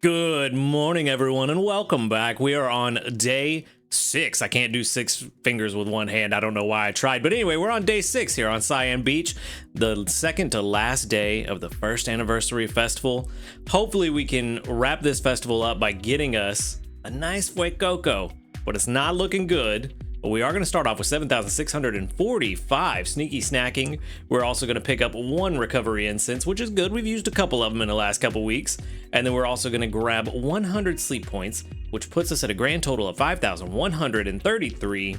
Good morning, everyone, and welcome back. We are on day 6. I can't do 6 fingers with one hand. I don't know why I tried. But anyway, we're on day 6 here on Cyan Beach, the second to last day of the first anniversary festival. Hopefully, we can wrap this festival up by getting us a nice Fuecoco. But it's not looking good. But we are going to start off with 7,645 sneaky snacking. We're also going to pick up 1 recovery incense, which is good. We've used a couple of them in the last couple weeks. And then we're also going to grab 100 sleep points, which puts us at a grand total of 5,133.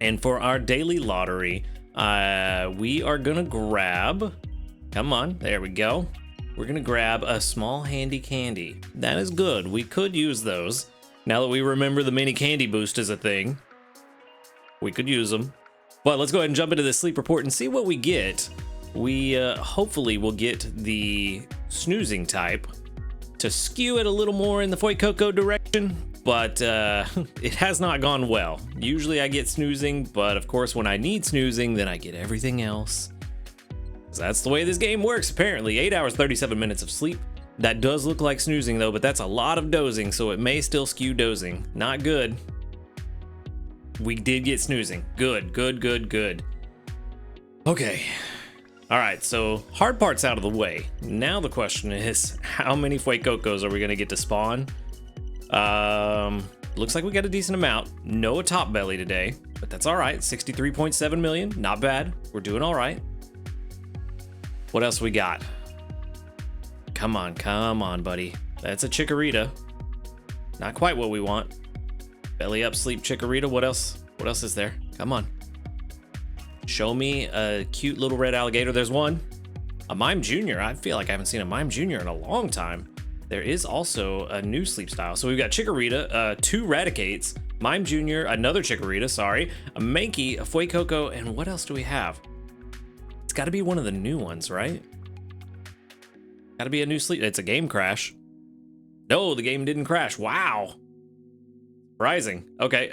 And for our daily lottery, we are going to grab, come on, there we go. We're going to grab a small handy candy. That is good. We could use those. Now that we remember the mini candy boost is a thing, we could use them. But let's go ahead and jump into the sleep report and see what we get. We hopefully will get the snoozing type to skew it a little more in the Fuecoco direction, but it has not gone well. Usually I get snoozing, but of course when I need snoozing, then I get everything else. So that's the way this game works, apparently. 8 hours, 37 minutes of sleep. That does look like snoozing though, but that's a lot of dozing, so it may still skew dozing. Not good. We did get snoozing. Good, good, good, good. Okay. All right, so hard part's out of the way. Now the question is, how many Fuecocos are we gonna get to spawn? Looks like we got a decent amount. No top belly today, but that's all right. 63.7 million, not bad. We're doing all right. What else we got? Come on, buddy. That's a Chikorita. Not quite what we want. Belly up, sleep, Chikorita. What else? What else is there? Come on. Show me a cute little red alligator. There's one. A Mime Jr. I feel like I haven't seen a Mime Jr. in a long time. There is also a new sleep style. So we've got Chikorita, 2 Raticates, Mime Jr., another Chikorita, sorry, a Mankey, a Fuecoco, and what else do we have? It's got to be one of the new ones, right? Got to be a new sleep. It's a game crash. No, the game didn't crash. Wow. Surprising. Okay,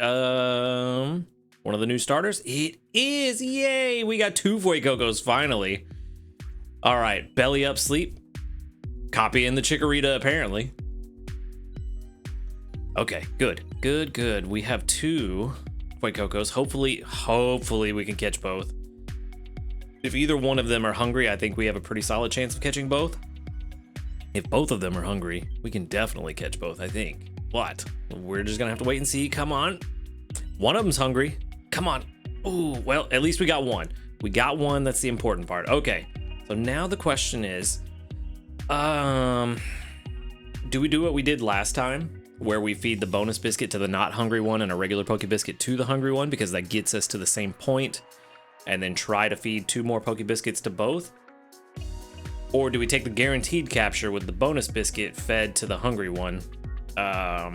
one of the new starters? It is! Yay! We got 2 Fuecocos, finally. All right, belly up, sleep. Copying the Chikorita, apparently. Okay, good. Good, good. We have 2 Fuecocos. Hopefully we can catch both. If either one of them are hungry, I think we have a pretty solid chance of catching both. If both of them are hungry, we can definitely catch both, I think. What? We're just gonna have to wait and see. Come on. One of them's hungry. Come on. Ooh, well, at least we got one. We got one. That's the important part. Okay. So now the question is, do we do what we did last time, where we feed the bonus biscuit to the not hungry one and a regular Poke Biscuit to the hungry one, because that gets us to the same point, and then try to feed 2 more Poke Biscuits to both? Or do we take the guaranteed capture with the bonus biscuit fed to the hungry one? I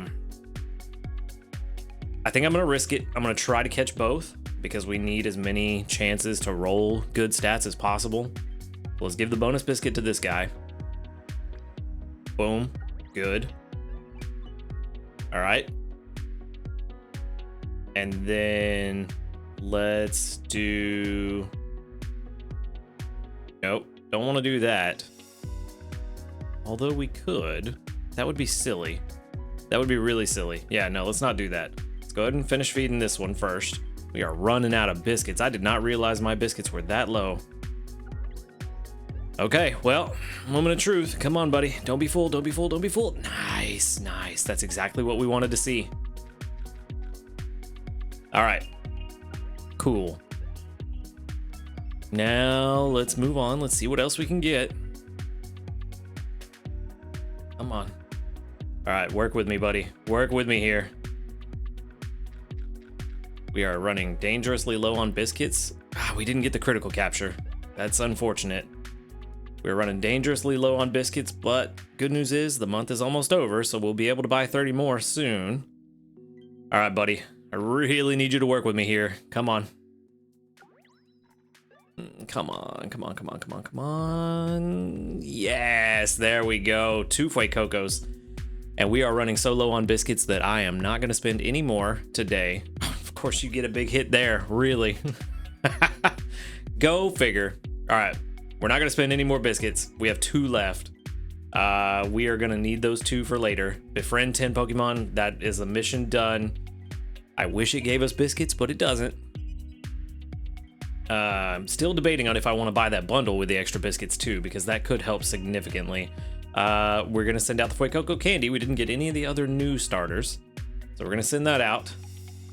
think I'm gonna risk it. I'm gonna try to catch both because we need as many chances to roll good stats as possible. Let's give the bonus biscuit to this guy. Boom. Good. All right. And then let's do... Nope. Don't want to do that. Although we could. That would be silly. That would be really silly. Yeah, no, let's not do that. Let's go ahead and finish feeding this one first. We are running out of biscuits. I did not realize my biscuits were that low. Okay, well, moment of truth. Come on, buddy. Don't be fooled, don't be fooled, don't be fooled. Nice, nice. That's exactly what we wanted to see. All right. Cool. Now, let's move on. Let's see what else we can get. Come on. All right, work with me, buddy. Work with me here. We are running dangerously low on biscuits. We didn't get the critical capture. That's unfortunate. We're running dangerously low on biscuits, but good news is the month is almost over, so we'll be able to buy 30 more soon. All right, buddy. I really need you to work with me here. Come on. Come on, come on, come on, come on, come on. Yes, there we go. 2 Fuecocos. And we are running so low on biscuits that I am not going to spend any more today. Of course, you get a big hit there. Really. Go figure. All right. We're not going to spend any more biscuits. We have 2 left. We are going to need those 2 for later. Befriend 10 Pokemon. That is a mission done. I wish it gave us biscuits, but it doesn't. I'm still debating on if I want to buy that bundle with the extra biscuits too, because that could help significantly. We're going to send out the Fuecoco candy. We didn't get any of the other new starters, so we're going to send that out.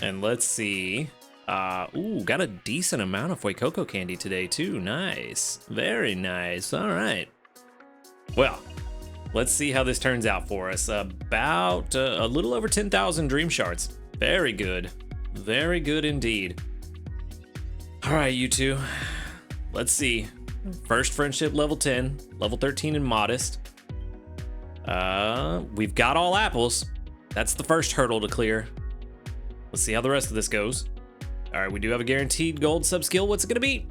And let's see. Ooh, got a decent amount of Fuecoco candy today too. Nice. Very nice. All right. Well, let's see how this turns out for us. About a little over 10,000 Dream Shards. Very good. Very good indeed. All right, you two. Let's see. First friendship level 10, level 13 in modest. We've got all apples. That's the first hurdle to clear. Let's see how the rest of this goes. All right, we do have a guaranteed gold sub-skill. What's it gonna be?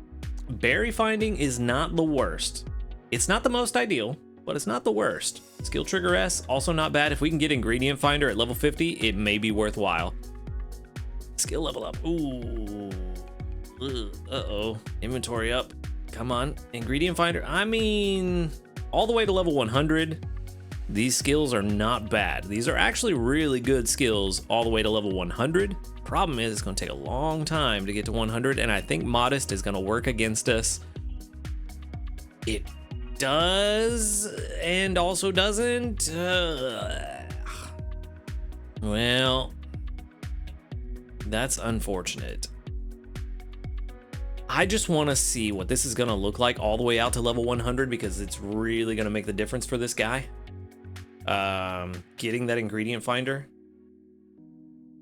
Berry finding is not the worst. It's not the most ideal, but it's not the worst. Skill trigger S, also not bad. If we can get ingredient finder at level 50, it may be worthwhile. Skill level up. Ooh. Uh-oh. Inventory up. Come on. Ingredient finder. I mean, all the way to level 100. These skills are not bad. These are actually really good skills all the way to level 100. Problem is, it's going to take a long time to get to 100, and I think modest is going to work against us. It does, and also doesn't. Well, that's unfortunate. I just want to see what this is going to look like all the way out to level 100, because it's really going to make the difference for this guy. Getting that ingredient finder.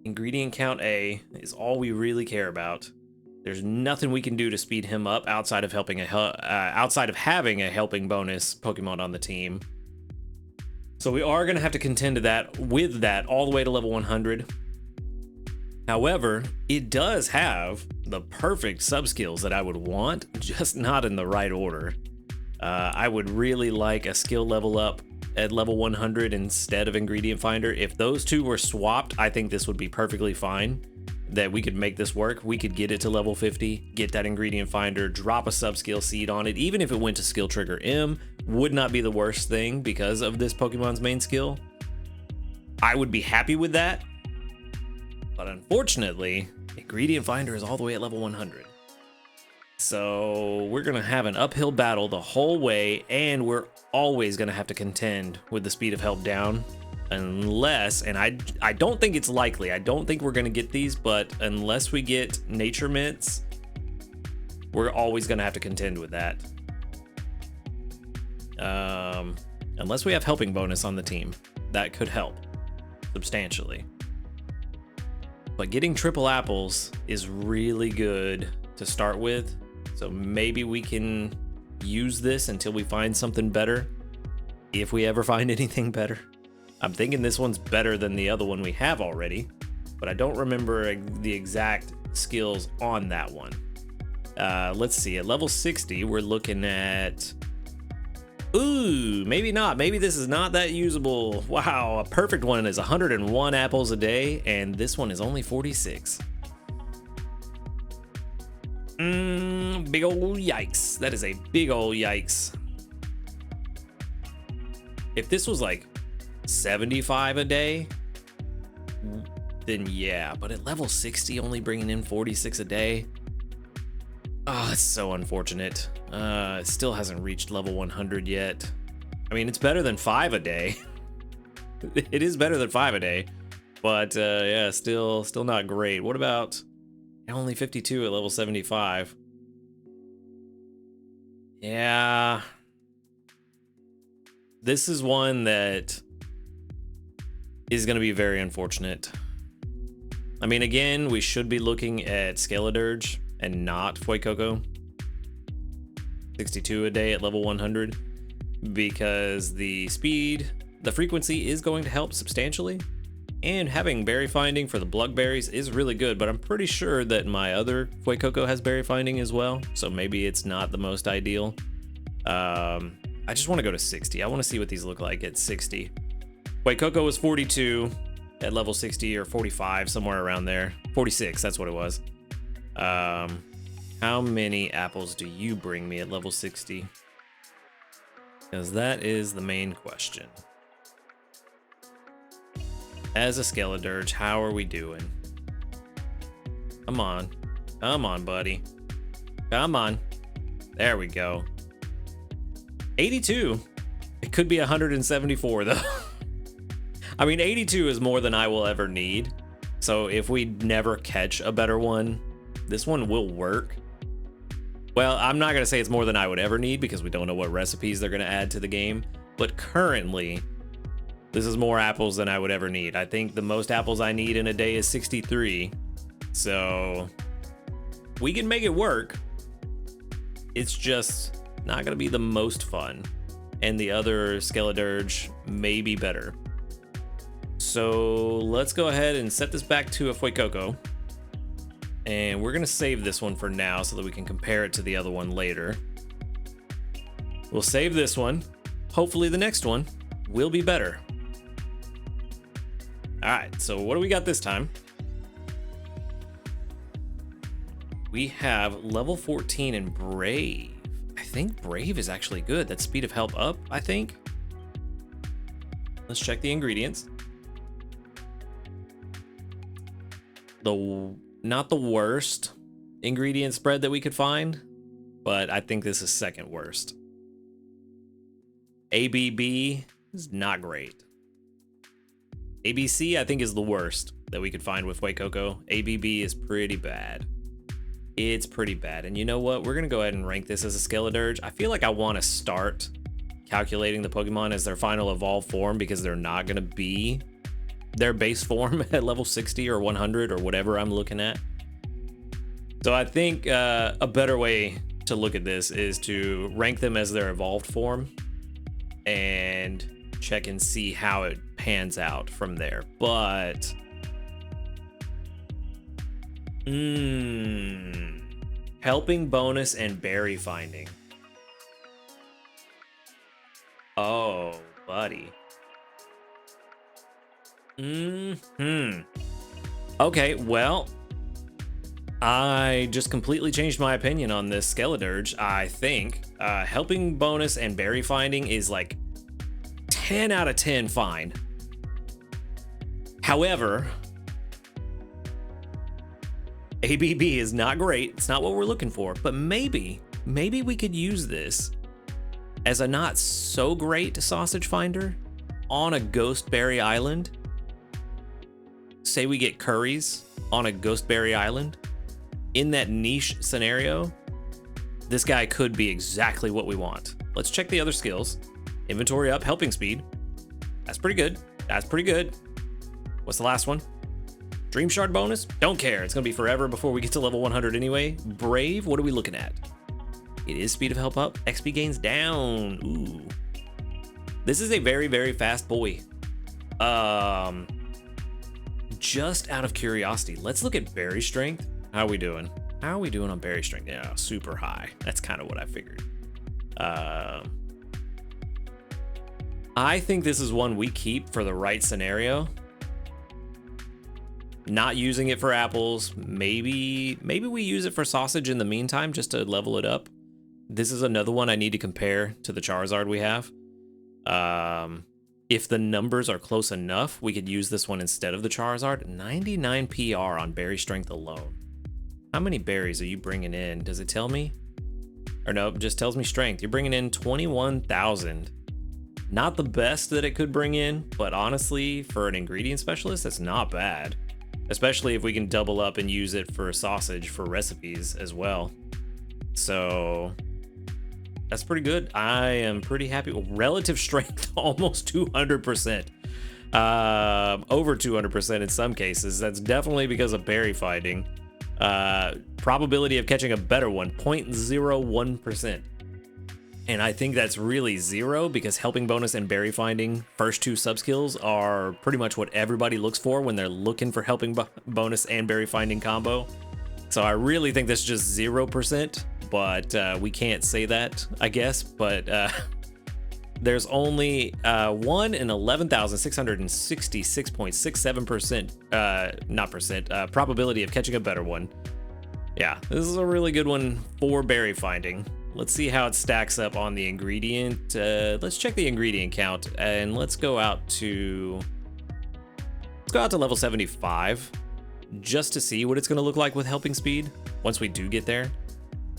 Ingredient count A is all we really care about. There's nothing we can do to speed him up outside of having a helping bonus Pokemon on the team. So we are going to have to contend to that with that all the way to level 100. However, it does have the perfect sub-skills that I would want, just not in the right order. I would really like a skill level up at level 100 instead of ingredient finder. If those two were swapped, I think this would be perfectly fine. That we could make this work. We could get it to level 50, get that ingredient finder, drop a sub-skill seed on it. Even if it went to skill trigger M, would not be the worst thing because of this Pokemon's main skill. I would be happy with that. But unfortunately, ingredient finder is all the way at level 100. So we're going to have an uphill battle the whole way, and we're always going to have to contend with the speed of help down. Unless, and I don't think it's likely, I don't think we're going to get these, but unless we get nature mints, we're always going to have to contend with that. Unless we have helping bonus on the team, that could help substantially. But getting triple apples is really good to start with. So maybe we can use this until we find something better. If we ever find anything better. I'm thinking this one's better than the other one we have already, but I don't remember the exact skills on that one. Let's see, at level 60, we're looking at... Ooh, maybe not. Maybe this is not that usable. Wow, a perfect one is 101 apples a day, and this one is only 46. Big ol' yikes. That is a big ol' yikes. If this was like 75 a day, then yeah, but at level 60, only bringing in 46 a day. Oh, it's so unfortunate. It still hasn't reached level 100 yet. I mean, it's better than 5 a day. It is better than 5 a day, but yeah, still not great. What about only 52 at level 75? Yeah. This is one that is going to be very unfortunate. I mean, again, we should be looking at Skeledirge and not Fuecoco. 62 a day at level 100, because the speed, the frequency is going to help substantially, and having berry finding for the Blugberries is really good, but I'm pretty sure that my other Fuecoco has berry finding as well, so maybe it's not the most ideal. I just want to go to 60. I want to see what these look like at 60. Fuecoco was 42 at level 60, or 45, somewhere around there. 46, that's what it was. How many apples do you bring me at level 60? Because that is the main question. As a Skeledirge, how are we doing? Come on. Come on, buddy. Come on. There we go. 82. It could be 174, though. I mean, 82 is more than I will ever need. So if we never catch a better one, this one will work. Well, I'm not going to say it's more than I would ever need because we don't know what recipes they're going to add to the game. But currently, this is more apples than I would ever need. I think the most apples I need in a day is 63. So we can make it work. It's just not going to be the most fun. And the other Skeledirge may be better. So let's go ahead and set this back to a Fuecoco. And we're going to save this one for now so that we can compare it to the other one later. We'll save this one. Hopefully the next one will be better. All right, so what do we got this time? We have level 14 in Brave. I think Brave is actually good. That's speed of help up, I think. Let's check the ingredients. Not the worst ingredient spread that we could find, but I think this is second worst. ABB is not great. ABC, I think, is the worst that we could find with Fuecoco. ABB is pretty bad. It's pretty bad. And you know what? We're going to go ahead and rank this as a Skeledirge. I feel like I want to start calculating the Pokemon as their final evolved form because they're not going to be their base form at level 60 or 100 or whatever I'm looking at. So I think a better way to look at this is to rank them as their evolved form and check and see how it pans out from there. But helping bonus and berry finding. Oh, buddy. Okay, well, I just completely changed my opinion on this Skeledirge. I think helping bonus and berry finding is like 10 out of 10 fine. However, ABB is not great. It's not what we're looking for, but maybe we could use this as a not so great sausage finder on a Ghostberry Island. Say we get curries on a Ghostberry Island. In that niche scenario, this guy could be exactly what we want. Let's check the other skills. Inventory up, helping speed. That's pretty good. That's pretty good. What's the last one? Dream Shard bonus? Don't care. It's going to be forever before we get to level 100 anyway. Brave, what are we looking at? It is speed of help up. XP gains down. Ooh. This is a very, very fast boy. Just out of curiosity, let's look at berry strength. How are we doing? How are we doing on berry strength? Yeah, super high. That's kind of what I figured. I think this is one we keep for the right scenario. Not using it for apples. Maybe we use it for sausage in the meantime just to level it up. This is another one I need to compare to the Charizard we have. If the numbers are close enough, we could use this one instead of the Charizard. 99 PR on berry strength alone. How many berries are you bringing in? Does it tell me? Or no, it just tells me strength. You're bringing in 21,000. Not the best that it could bring in, but honestly, for an ingredient specialist, that's not bad. Especially if we can double up and use it for sausage for recipes as well. So that's pretty good. I am pretty happy. Relative strength, almost 200%. Over 200% in some cases. That's definitely because of berry finding. Probability of catching a better one, 0.01%. And I think that's really zero because helping bonus and berry finding, first two sub skills, are pretty much what everybody looks for when they're looking for helping bonus and berry finding combo. So I really think that's just 0%, but we can't say that, I guess. But there's only 1 in 11,666.67% probability of catching a better one. Yeah, this is a really good one for berry finding. let's see how it stacks up on the ingredient. Let's check the ingredient count, and let's go out to level 75 just to see what it's going to look like with helping speed once we do get there.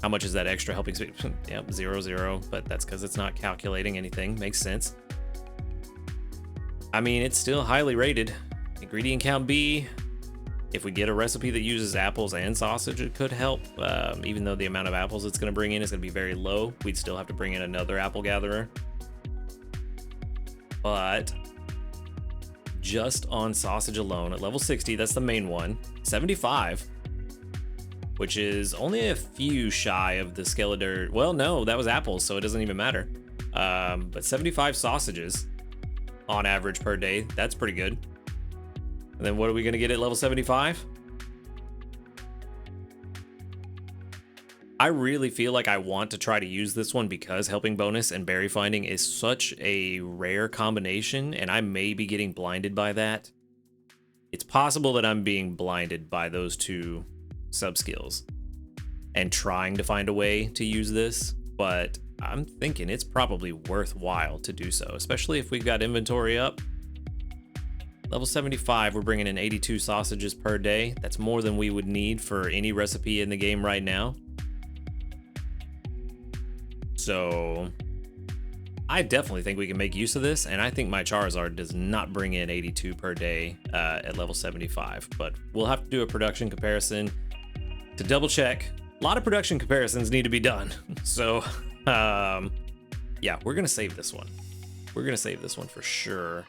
How much is that extra helping speed? Yep, 0, 0, but that's because it's not calculating anything. Makes sense. I mean, it's still highly rated. Ingredient count B. If we get a recipe that uses apples and sausage, it could help. Even though the amount of apples it's going to bring in is going to be very low, we'd still have to bring in another apple gatherer. But just on sausage alone, at level 60, that's the main one. 75, which is only a few shy of the Skeletor. Well, no, that was apples, so it doesn't even matter. But 75 sausages on average per day, that's pretty good. And then what are we going to get at level 75? I really feel like I want to try to use this one because helping bonus and berry finding is such a rare combination, and I may be getting blinded by that. It's possible that I'm being blinded by those two sub skills and trying to find a way to use this, but I'm thinking it's probably worthwhile to do so, especially if we've got inventory up. Level 75, we're bringing in 82 sausages per day. That's more than we would need for any recipe in the game right now. So I definitely think we can make use of this, and I think my Charizard does not bring in 82 per day at level 75, but we'll have to do a production comparison to double check. A lot of production comparisons need to be done. So yeah, we're gonna save this one. We're gonna save this one for sure.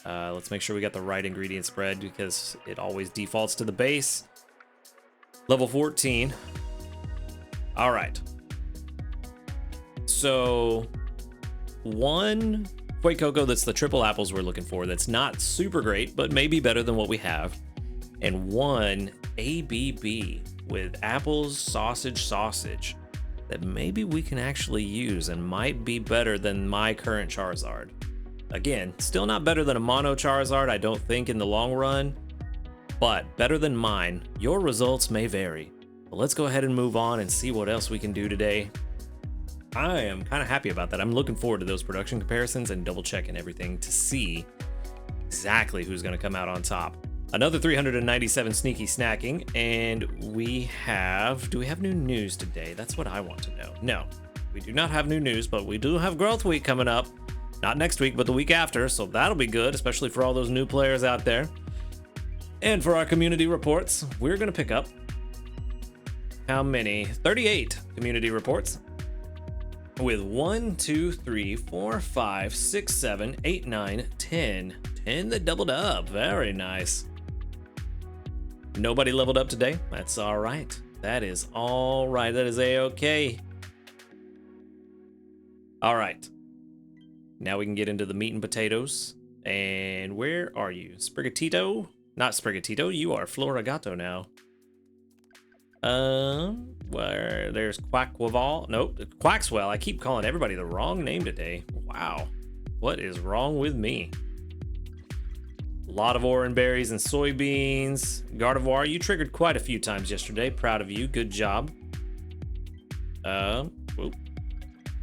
Let's make sure we got the right ingredient spread because it always defaults to the base. Level 14. All right. So one Fuecoco that's the triple apples we're looking for that's not super great, but maybe better than what we have. And one ABB with apples, sausage that maybe we can actually use and might be better than my current Charizard. Again, still not better than a mono Charizard, I don't think, in the long run, but better than mine. Your results may vary. But let's go ahead and move on and see what else we can do today. I am kind of happy about that. I'm looking forward to those production comparisons and double checking everything to see exactly who's going to come out on top. Another 397 sneaky snacking, and do we have new news today? That's what I want to know. No, we do not have new news, but we do have Growth Week coming up. Not next week, but the week after, so that'll be good, especially for all those new players out there. And for our community reports, we're going to pick up how many? 38 community reports. With 1, 2, 3, 4, 5, 6, 7, 8, 9, 10. 10 that doubled up. Very nice. Nobody leveled up today. That's all right. That is all right. That is a-okay. All right. Now we can get into the meat and potatoes. And where are you? Sprigatito? Not Sprigatito. You are Florigato now. Where there's Quackwaval. Nope, Quaxwell. I keep calling everybody the wrong name today. Wow. What is wrong with me? A lot of orange berries and soybeans. Gardevoir, you triggered quite a few times yesterday. Proud of you. Good job. Oop.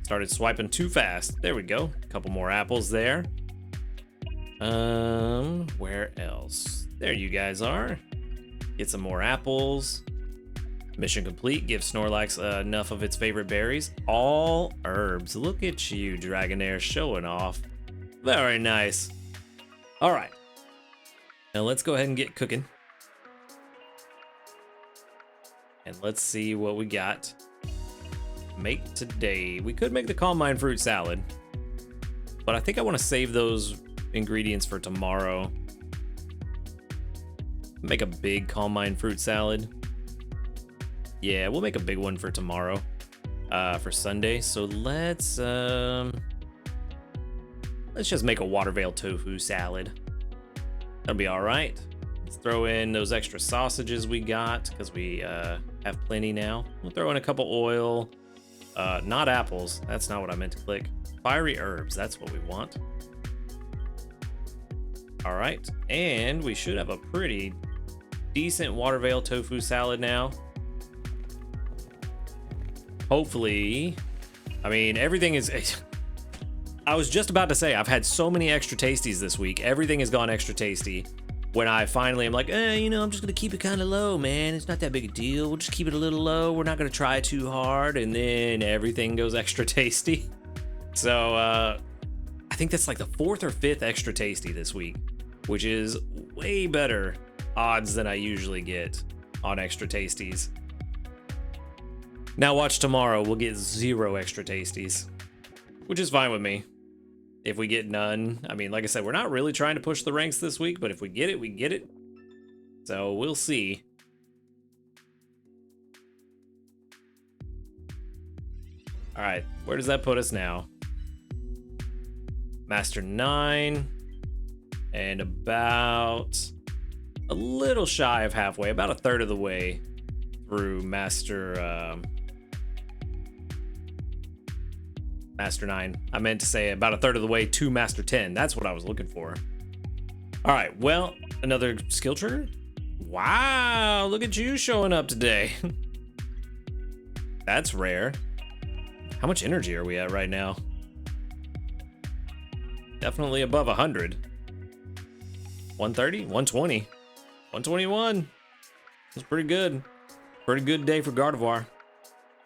Started swiping too fast. There we go. A couple more apples there. Where else? There you guys are. Get some more apples. Mission complete. Give Snorlax enough of its favorite berries. All herbs. Look at you, Dragonair, showing off. Very nice. All right. Now let's go ahead and get cooking. And let's see what we got. Make today. We could make the Calm Mind fruit salad, but I think I want to save those ingredients for tomorrow. Make a big Calm Mind fruit salad. Yeah, we'll make a big one for tomorrow, for Sunday. So let's just make a Watervale tofu salad. That'll be all right. Let's throw in those extra sausages we got because we have plenty now. We'll throw in a couple oil. Not apples. That's not what I meant to click. Fiery herbs. That's what we want. All right, and we should have a pretty decent Watervale tofu salad now. Hopefully, I mean, everything is... I was just about to say, I've had so many extra tasties this week. Everything has gone extra tasty. When I finally am like, you know, I'm just going to keep it kind of low, man. It's not that big a deal. We'll just keep it a little low. We're not going to try too hard. And then everything goes extra tasty. So I think that's like the 4th or 5th extra tasty this week, which is way better odds than I usually get on extra tasties. Now watch tomorrow. We'll get 0 extra tasties, which is fine with me. If we get none, I mean, like I said, we're not really trying to push the ranks this week, but if we get it, we get it. So we'll see. All right, where does that put us now? Master 9, and about a little shy of halfway, about a third of the way through Master Master 9. I meant to say about a third of the way to Master 10. That's what I was looking for. All right, well, another skill trigger. Wow, look at you showing up today. That's rare. How much energy are we at right now? Definitely above 100. 130, 120, 121. That's pretty good. Pretty good day for Gardevoir.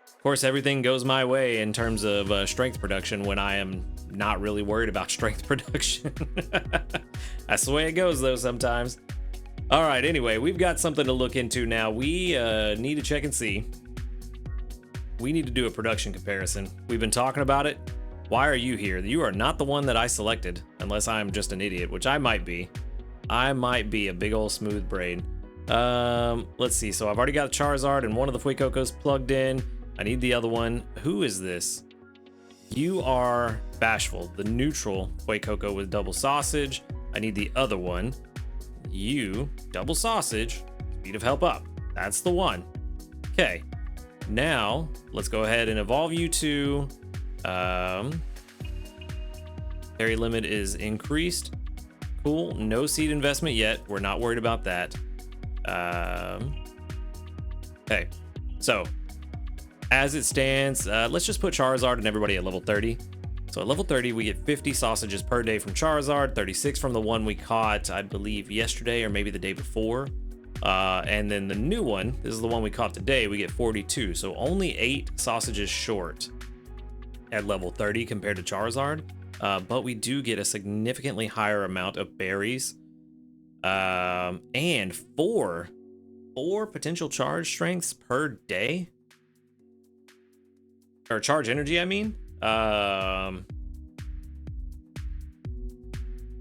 Of course, everything goes my way in terms of strength production when I am not really worried about strength production. That's the way it goes, though, sometimes. All right, anyway, we've got something to look into now. We need to check and see. We need to do a production comparison. We've been talking about it. Why are you here? You are not the one that I selected, unless I'm just an idiot, which I might be. I might be a big old smooth brain. Let's see. So I've already got Charizard and one of the Fuecocos plugged in. I need the other one. Who is this? You are Bashful, the neutral Fuecoco with double sausage. I need the other one. You, double sausage, speed of help up. That's the one. Okay. Now, let's go ahead and evolve you to... Berry limit is increased. Cool. No seed investment yet. We're not worried about that. Okay. So, as it stands, let's just put Charizard and everybody at level 30. So at level 30, we get 50 sausages per day from Charizard, 36 from the one we caught, I believe, yesterday or maybe the day before. And then the new one, this is the one we caught today, we get 42. So only 8 sausages short at level 30 compared to Charizard. But we do get a significantly higher amount of berries. And four potential charge strengths per day. Or charge energy, I mean.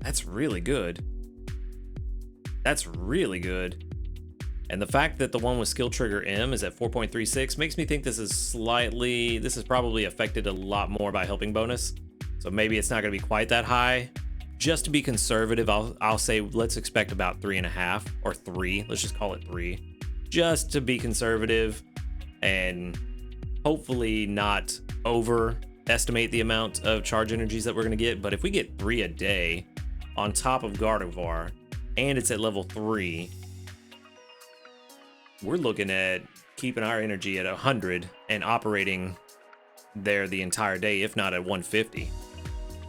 That's really good. That's really good. And the fact that the one with skill trigger M is at 4.36 makes me think this is probably affected a lot more by helping bonus. So maybe it's not going to be quite that high. Just to be conservative, I'll say let's expect about 3.5 or 3. Let's just call it 3. Just to be conservative and hopefully not overestimate the amount of charge energies that we're going to get. But if we get 3 a day on top of Gardevoir and it's at level 3, we're looking at keeping our energy at 100 and operating there the entire day, if not at 150.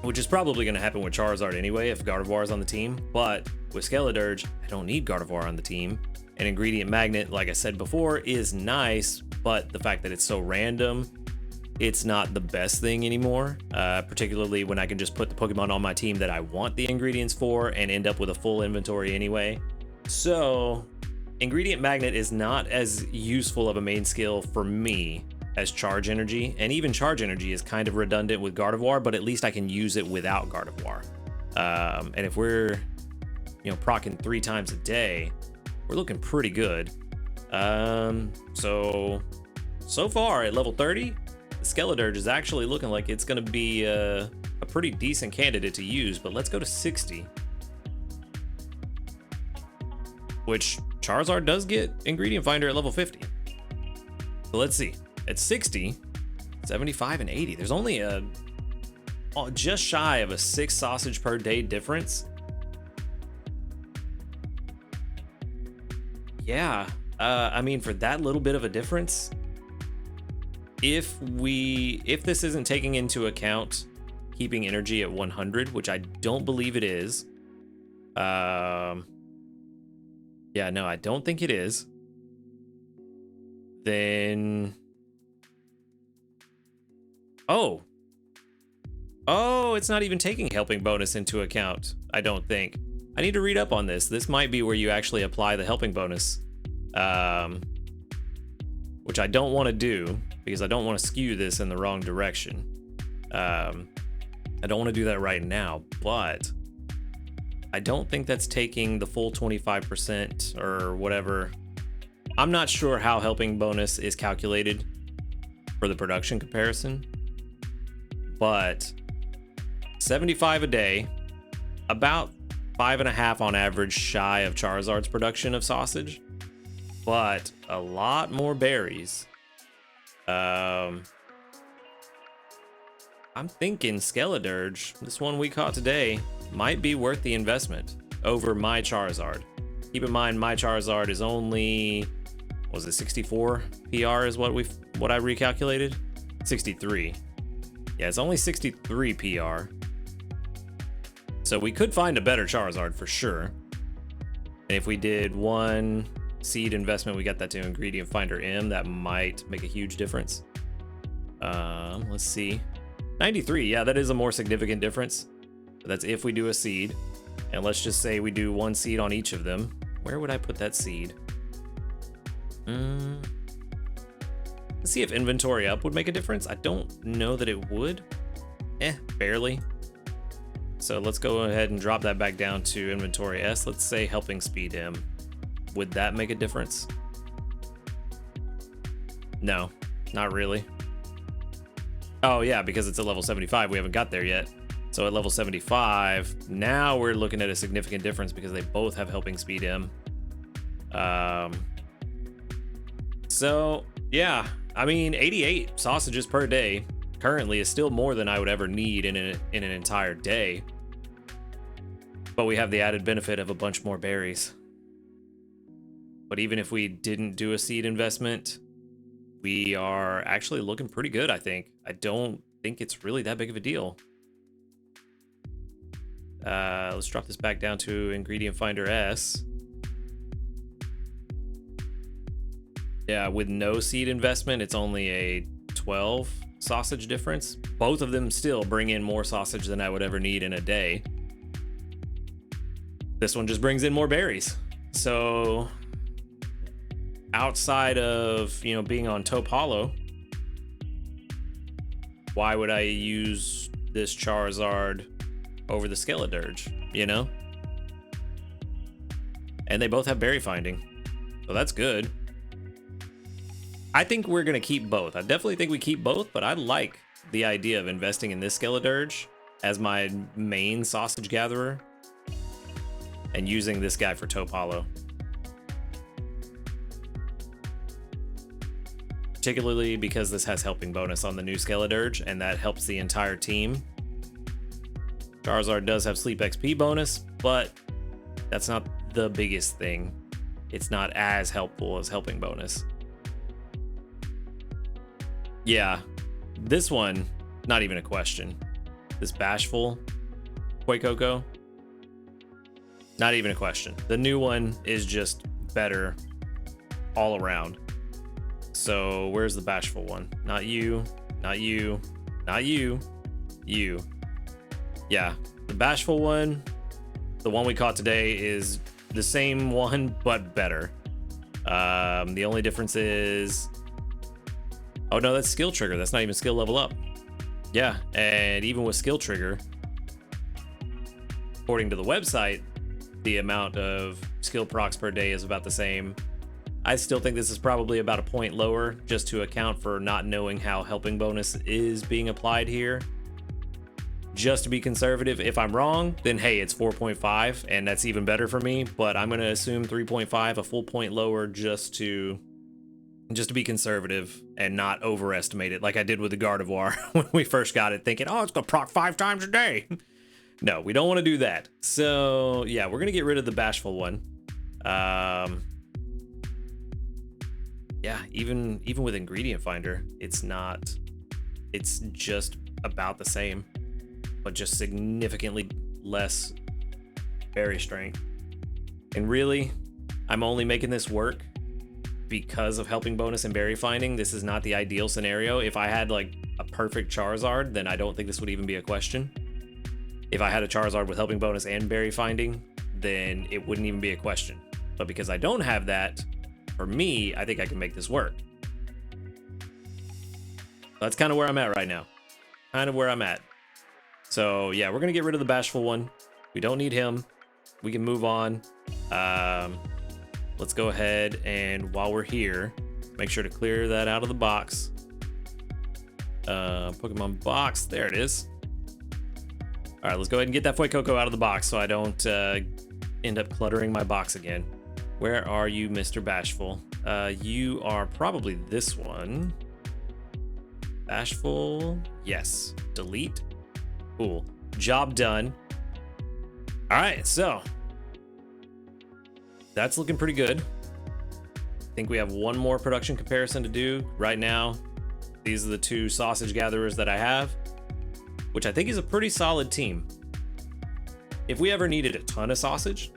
Which is probably going to happen with Charizard anyway if Gardevoir is on the team. But with Skeledirge, I don't need Gardevoir on the team. An Ingredient Magnet, like I said before, is nice, but the fact that it's so random, it's not the best thing anymore. Particularly when I can just put the Pokemon on my team that I want the ingredients for and end up with a full inventory anyway. So, Ingredient Magnet is not as useful of a main skill for me as Charge Energy, and even Charge Energy is kind of redundant with Gardevoir, but at least I can use it without Gardevoir. And if we're, proccing 3 times a day, we're looking pretty good. So far at level 30, the Skeledirge is actually looking like it's going to be a pretty decent candidate to use, but let's go to 60. Which Charizard does get Ingredient Finder at level 50. So let's see. At 60, 75, and 80, there's only just shy of a 6 sausage per day difference. Yeah, I mean, for that little bit of a difference, if this isn't taking into account keeping energy at 100, which I don't believe it is. Yeah, no, I don't think it is. Then, oh, it's not even taking helping bonus into account, I don't think. I need to read up on this. This might be where you actually apply the helping bonus, which I don't want to do because I don't want to skew this in the wrong direction. I don't want to do that right now, but I don't think that's taking the full 25% or whatever. I'm not sure how helping bonus is calculated for the production comparison, but 75 a day, about 5.5 on average shy of Charizard's production of sausage, but a lot more berries. I'm thinking Skeledirge, this one we caught today, might be worth the investment over my Charizard. Keep in mind, my Charizard is only, was it 64 PR is what I recalculated? 63. Yeah, it's only 63 PR. So we could find a better Charizard for sure. And if we did one seed investment, we got that to Ingredient Finder M, that might make a huge difference. Let's see. 93, yeah, that is a more significant difference. But that's if we do a seed. And let's just say we do one seed on each of them. Where would I put that seed? Let's see if inventory up would make a difference. I don't know that it would. Barely. So let's go ahead and drop that back down to inventory S. Let's say helping speed M. Would that make a difference? No, not really. Oh yeah, because it's at level 75, we haven't got there yet. So at level 75, now we're looking at a significant difference because they both have helping speed M. So yeah, I mean, 88 sausages per day currently is still more than I would ever need in an entire day. But we have the added benefit of a bunch more berries. But even if we didn't do a seed investment, we are actually looking pretty good, I think. I don't think it's really that big of a deal. Let's drop this back down to Ingredient Finder S. Yeah, with no seed investment, it's only a 12 sausage difference. Both of them still bring in more sausage than I would ever need in a day. This one just brings in more berries. So outside of, being on Taupe Hollow, why would I use this Charizard over the Skeledirge, And they both have berry finding, so that's good. I think we're gonna keep both. I definitely think we keep both, but I like the idea of investing in this Skeledirge as my main sausage gatherer and using this guy for Taupe Hollow. Particularly because this has helping bonus on the new Skeledirge, and that helps the entire team. Charizard does have sleep XP bonus, but that's not the biggest thing. It's not as helpful as helping bonus. Yeah, this one, not even a question. This Bashful Quacoco, not even a question. The new one is just better all around. So where's the Bashful one? Not you, not you, not you, you. Yeah, the Bashful one, the one we caught today, is the same one, but better. The only difference is, oh no, that's skill trigger. That's not even skill level up. Yeah, and even with skill trigger, according to the website, the amount of skill procs per day is about the same. I still think this is probably about a point lower, just to account for not knowing how helping bonus is being applied here. Just to be conservative, if I'm wrong, then hey, it's 4.5, and that's even better for me, but I'm gonna assume 3.5, a full point lower, just to be conservative and not overestimate it like I did with the Gardevoir when we first got it, thinking, oh, it's gonna proc 5 times a day. No, we don't want to do that. So yeah, we're gonna get rid of the Bashful one. yeah, even with ingredient finder, it's just about the same, but just significantly less berry strength. And really, I'm only making this work because of helping bonus and berry finding. This is not the ideal scenario. If I had like a perfect Charizard, then I don't think this would even be a question. If I had a Charizard with helping bonus and berry finding, then it wouldn't even be a question. But because I don't have that, for me, I think I can make this work. That's kind of where I'm at right now. Kind of where I'm at. So yeah, we're gonna get rid of the bashful one. We don't need him. We can move on. Let's go ahead and while we're here, make sure to clear that out of the box. Pokemon box, there it is. All right, let's go ahead and get that Fuecoco out of the box so I don't end up cluttering my box again. Where are you, Mr. Bashful? You are probably this one. Bashful, yes. Delete, cool. Job done. All right, so that's looking pretty good. I think we have one more production comparison to do. Right now, these are the two sausage gatherers that I have, which I think is a pretty solid team. If we ever needed a ton of sausage,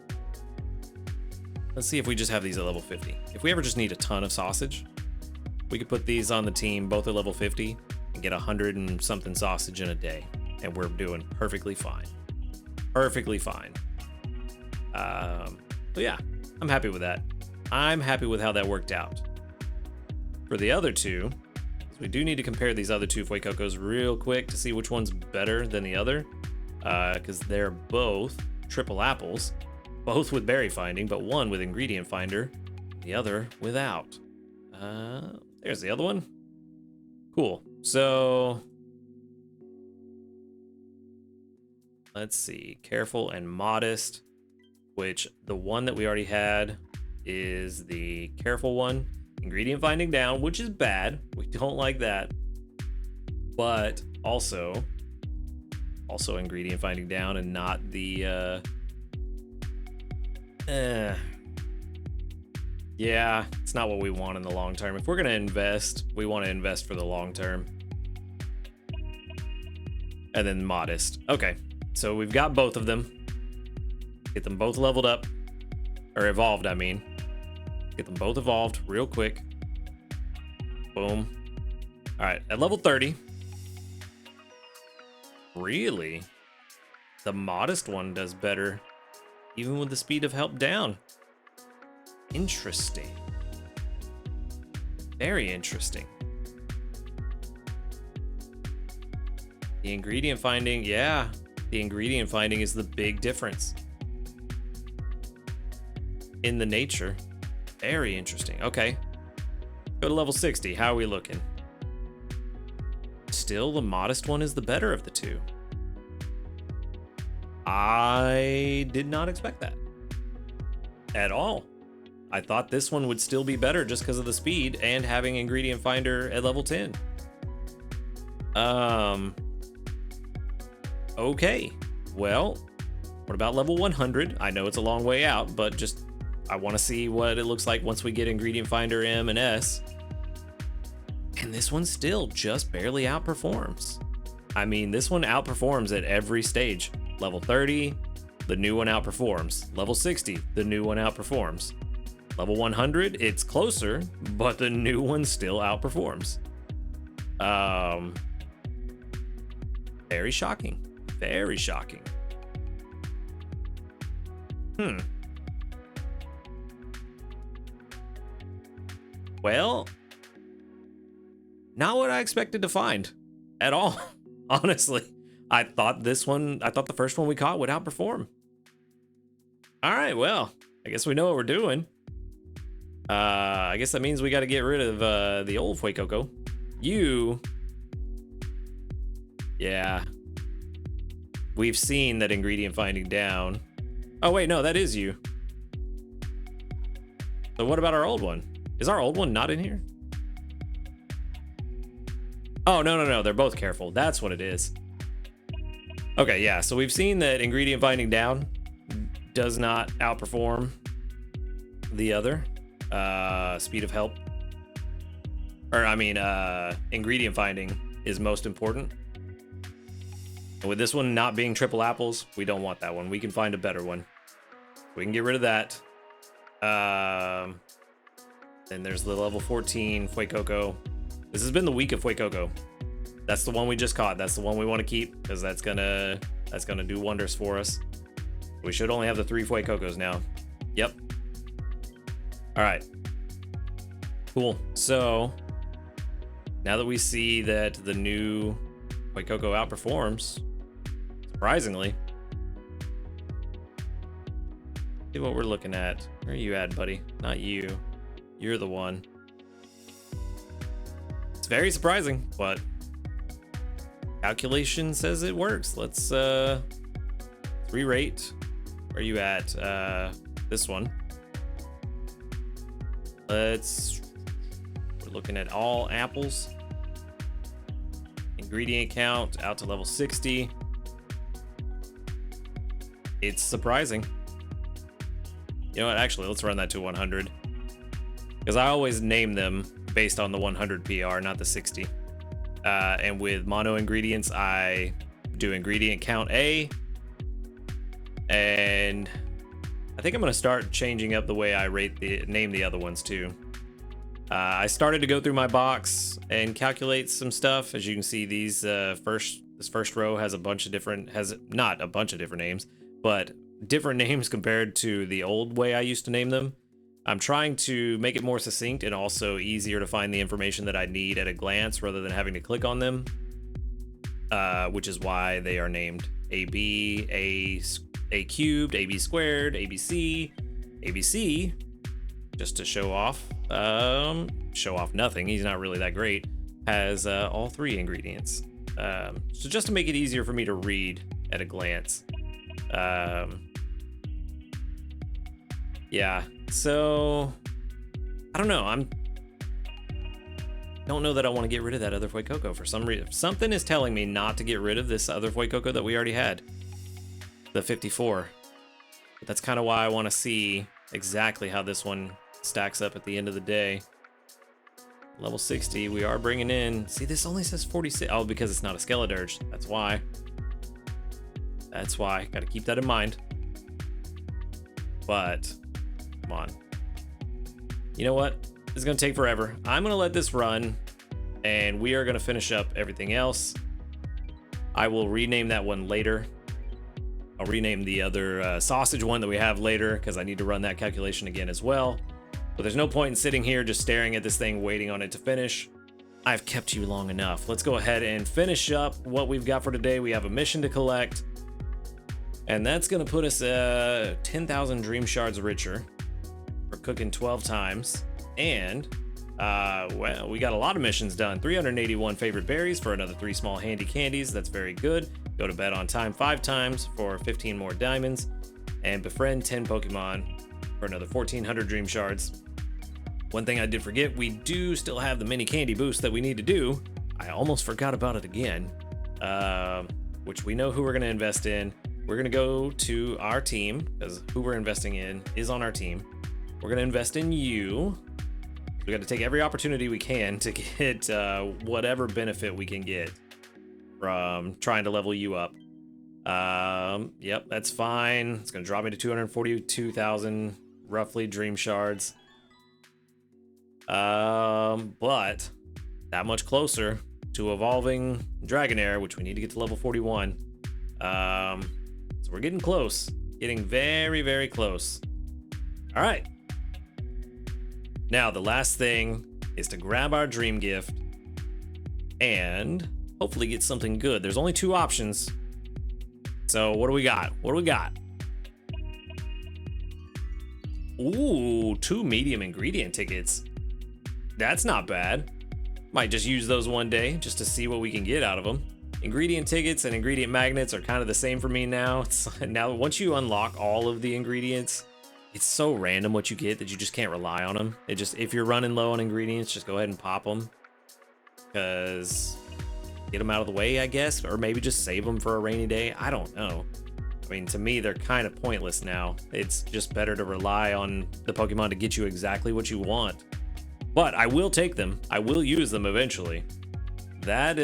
let's see if we just have these at level 50. If we ever just need a ton of sausage, we could put these on the team, both at level 50, and get 100 and something sausage in a day. And we're doing perfectly fine. Perfectly fine. So yeah, I'm happy with that. I'm happy with how that worked out. For the other two, we do need to compare these other two Fuecocos real quick to see which one's better than the other. Because they're both triple apples, both with berry finding, but one with ingredient finder, the other without. There's the other one. Cool. So let's see. Careful and modest, which the one that we already had is the careful one. Ingredient finding down, which is bad. We don't like that. But also ingredient finding down and not the yeah, it's not what we want in the long term. If we're gonna invest, we want to invest for the long term. And then modest. Okay, so we've got both of them. Get them both leveled up, or evolved, I mean. Get them both evolved real quick. Boom. All right, at level 30. Really? The modest one does better, even with the speed of help down. Interesting. Very interesting. The ingredient finding, yeah. The ingredient finding is the big difference in the nature. Very interesting. Okay. Go to level 60. How are we looking? Still, the modest one is the better of the two. I did not expect that at all. I thought this one would still be better just because of the speed and having ingredient finder at level 10. Okay. Well, what about level 100? I know it's a long way out, but just I want to see what it looks like once we get ingredient finder M and S. And this one still just barely outperforms. I mean, this one outperforms at every stage. Level 30, the new one outperforms. Level 60, the new one outperforms. Level 100, it's closer, but the new one still outperforms. Very shocking. Very shocking. Well, not what I expected to find at all. Honestly, I thought the first one we caught would outperform. All right, well, I guess we know what we're doing. I guess that means we got to get rid of the old Fuecoco. Yeah. We've seen that ingredient finding down. Oh, wait, no, that is you. So what about our old one? Is our old one not in here? Oh, no. They're both careful. That's what it is. Okay, yeah. So we've seen that ingredient finding down does not outperform the other. Speed of help or I mean, ingredient finding is most important. And with this one not being triple apples, we don't want that one. We can find a better one. We can get rid of that. Then there's the level 14 Fuecoco. This has been the week of Fuecoco. That's the one we just caught. That's the one we want to keep because that's gonna do wonders for us. We should only have the 3 Fuecocos now. Yep. All right. Cool. So now that we see that the new Fuecoco outperforms, surprisingly, see what we're looking at. Where are you at, buddy? Not you. You're the one. It's very surprising, but calculation says it works. Let's re-rate. Where are you at? This one. We're looking at all apples. Ingredient count out to level 60. It's surprising. You know what? Actually, let's run that to 100. Because I always name them based on the 100 PR, not the 60. And with mono ingredients, I do ingredient count A. And I think I'm going to start changing up the way I name the other ones too. I started to go through my box and calculate some stuff. As you can see, this first row has not a bunch of different names, but different names compared to the old way I used to name them. I'm trying to make it more succinct and also easier to find the information that I need at a glance rather than having to click on them, which is why they are named AB, A cubed, AB squared, ABC, ABC, just to show off nothing. He's not really that great. Has all 3 ingredients. So just to make it easier for me to read at a glance. Yeah, so I don't know. Don't know that I want to get rid of that other Fuecoco for some reason. Something is telling me not to get rid of this other Fuecoco that we already had, the 54. But that's kind of why I want to see exactly how this one stacks up at the end of the day. Level 60, we are bringing in. See, this only says 46. Oh, because it's not a Skeledirge. That's why. That's why. Got to keep that in mind. But come on. You know what? This is going to take forever. I'm going to let this run, and we are going to finish up everything else. I will rename that one later. I'll rename the other sausage one that we have later because I need to run that calculation again as well. But there's no point in sitting here just staring at this thing, waiting on it to finish. I've kept you long enough. Let's go ahead and finish up what we've got for today. We have a mission to collect, and that's going to put us 10,000 dream shards richer. We're cooking 12 times, and well, we got a lot of missions done. 381 favorite berries for another 3 small handy candies. That's very good. Go to bed on time 5 times for 15 more diamonds, and befriend 10 Pokemon for another 1,400 dream shards. One thing I did forget, we do still have the mini candy boost that we need to do. I almost forgot about it again, which we know who we're going to invest in. We're going to go to our team, because who we're investing in is on our team. We're going to invest in you. We got to take every opportunity we can to get whatever benefit we can get from trying to level you up. Yep, that's fine. It's going to drop me to 242,000 roughly dream shards. But that much closer to evolving Dragonair, which we need to get to level 41. So we're getting close, getting very, very close. All right. Now the last thing is to grab our dream gift and hopefully get something good. There's only 2 options. So what do we got? What do we got? Ooh, 2 medium ingredient tickets. That's not bad. Might just use those one day just to see what we can get out of them. Ingredient tickets and ingredient magnets are kind of the same for me now. Now, once you unlock all of the ingredients, it's so random what you get that you just can't rely on them. If you're running low on ingredients, just go ahead and pop them. Because get them out of the way, I guess, or maybe just save them for a rainy day. I don't know. I mean, to me, they're kind of pointless now. It's just better to rely on the Pokemon to get you exactly what you want. but I will take them. I will use them eventually. That,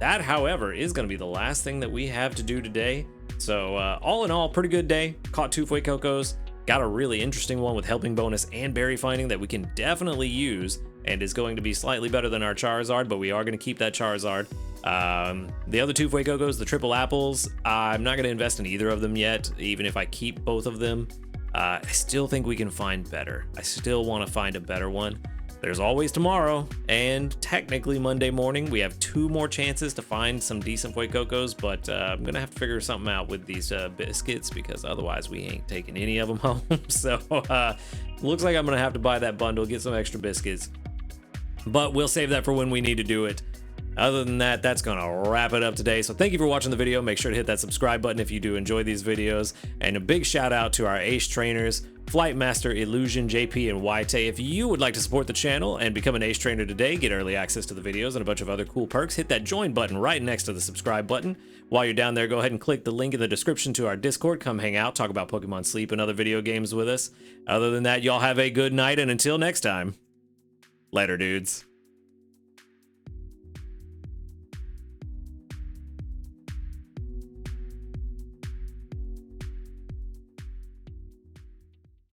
however, is going to be the last thing that we have to do today. So all in all, pretty good day. Caught 2 Fuecocos. Got a really interesting one with helping bonus and berry finding that we can definitely use, and is going to be slightly better than our Charizard, but we are going to keep that Charizard. The other 2 Fuecocos, the triple apples, I'm not going to invest in either of them yet, even if I keep both of them. I still think we can find better. I still want to find a better one. There's always tomorrow, and technically Monday morning. We have 2 more chances to find some decent Fuecocos, but I'm gonna have to figure something out with these biscuits, because otherwise we ain't taking any of them home. So looks like I'm gonna have to buy that bundle, get some extra biscuits, but we'll save that for when we need to do it. Other than that, that's gonna wrap it up today. So thank you for watching the video. Make sure to hit that subscribe button if you do enjoy these videos, and a big shout out to our ace trainers, Flight Master, Illusion, JP, and Waite. If you would like to support the channel and become an ace trainer today, get early access to the videos and a bunch of other cool perks, hit that join button right next to the subscribe button. While you're down there, go ahead and click the link in the description to our Discord. Come hang out, talk about Pokemon Sleep and other video games with us. Other than that, y'all have a good night, and until next time, later, dudes.